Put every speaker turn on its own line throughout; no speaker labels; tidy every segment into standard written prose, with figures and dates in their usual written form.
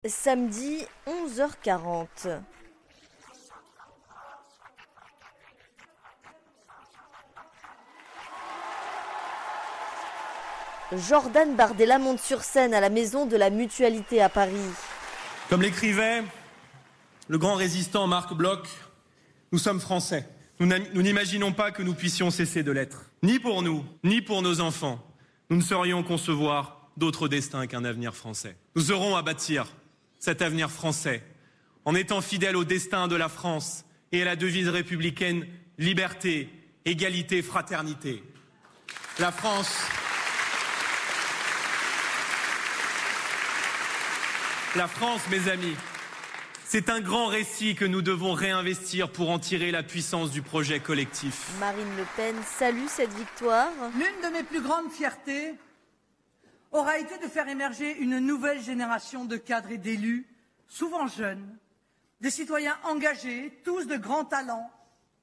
Samedi 11h40. Jordan Bardella monte sur scène à la Maison de la Mutualité à Paris.
Comme l'écrivait le grand résistant Marc Bloch, nous sommes français. Nous n'imaginons pas que nous puissions cesser de l'être. Ni pour nous, ni pour nos enfants. Nous ne saurions concevoir d'autre destin qu'un avenir français. Nous aurons à bâtir cet avenir français en étant fidèles au destin de la France et à la devise républicaine liberté, égalité, fraternité. La France La France, mes amis, c'est un grand récit que nous devons réinvestir pour en tirer la puissance du projet collectif.
Marine Le Pen salue cette victoire.
L'une de mes plus grandes fiertés aura été de faire émerger une nouvelle génération de cadres et d'élus, souvent jeunes, des citoyens engagés, tous de grands talents,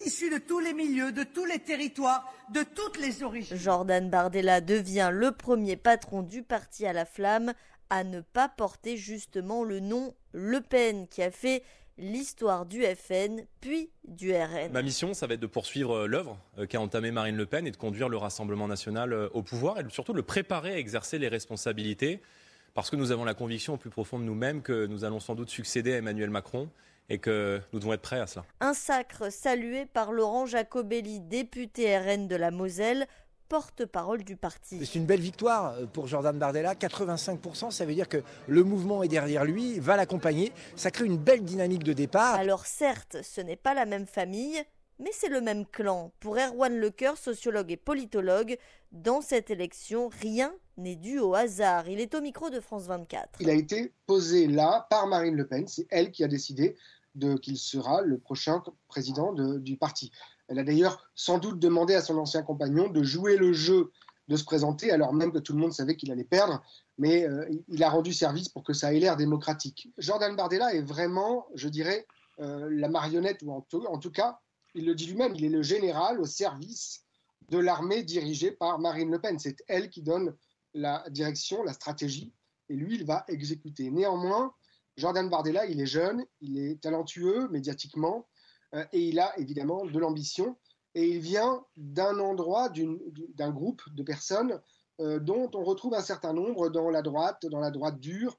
issus de tous les milieux, de tous les territoires, de toutes les origines.
Jordan Bardella devient le premier patron du parti à la flamme à ne pas porter justement le nom Le Pen, qui a fait l'histoire du FN puis du RN.
Ma mission, ça va être de poursuivre l'œuvre qu'a entamée Marine Le Pen et de conduire le Rassemblement national au pouvoir et surtout de le préparer à exercer les responsabilités parce que nous avons la conviction au plus profond de nous-mêmes que nous allons sans doute succéder à Emmanuel Macron et que nous devons être prêts à cela.
Un sacre salué par Laurent Jacobelli, député RN de la Moselle, porte-parole du parti.
C'est une belle victoire pour Jordan Bardella, 85%, ça veut dire que le mouvement est derrière lui, va l'accompagner, ça crée une belle dynamique de départ.
Alors certes, ce n'est pas la même famille, mais c'est le même clan. Pour Erwan Lecoeur, sociologue et politologue, dans cette élection, rien n'est dû au hasard. Il est au micro de France 24.
Il a été posé là par Marine Le Pen, c'est elle qui a décidé qu'il sera le prochain président du parti. Elle a d'ailleurs sans doute demandé à son ancien compagnon de jouer le jeu, de se présenter, alors même que tout le monde savait qu'il allait perdre, mais il a rendu service pour que ça ait l'air démocratique. Jordan Bardella est vraiment, je dirais, la marionnette, ou en tout cas, il le dit lui-même, il est le général au service de l'armée dirigée par Marine Le Pen. C'est elle qui donne la direction, la stratégie, et lui, il va exécuter. Néanmoins, Jordan Bardella, il est jeune, il est talentueux médiatiquement, et il a évidemment de l'ambition. Et il vient d'un endroit, d'un groupe de personnes dont on retrouve un certain nombre dans la droite dure.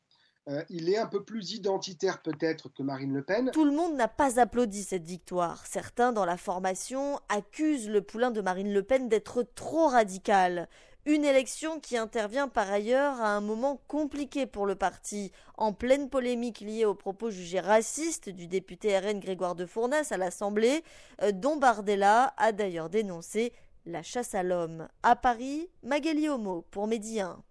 Il est un peu plus identitaire peut-être que Marine Le Pen.
Tout le monde n'a pas applaudi cette victoire. Certains dans la formation accusent le poulain de Marine Le Pen d'être trop radical. Une élection qui intervient par ailleurs à un moment compliqué pour le parti, en pleine polémique liée aux propos jugés racistes du député RN Grégoire de Fournas à l'Assemblée, dont Bardella a d'ailleurs dénoncé la chasse à l'homme. À Paris, Magali Homo pour Midi 1.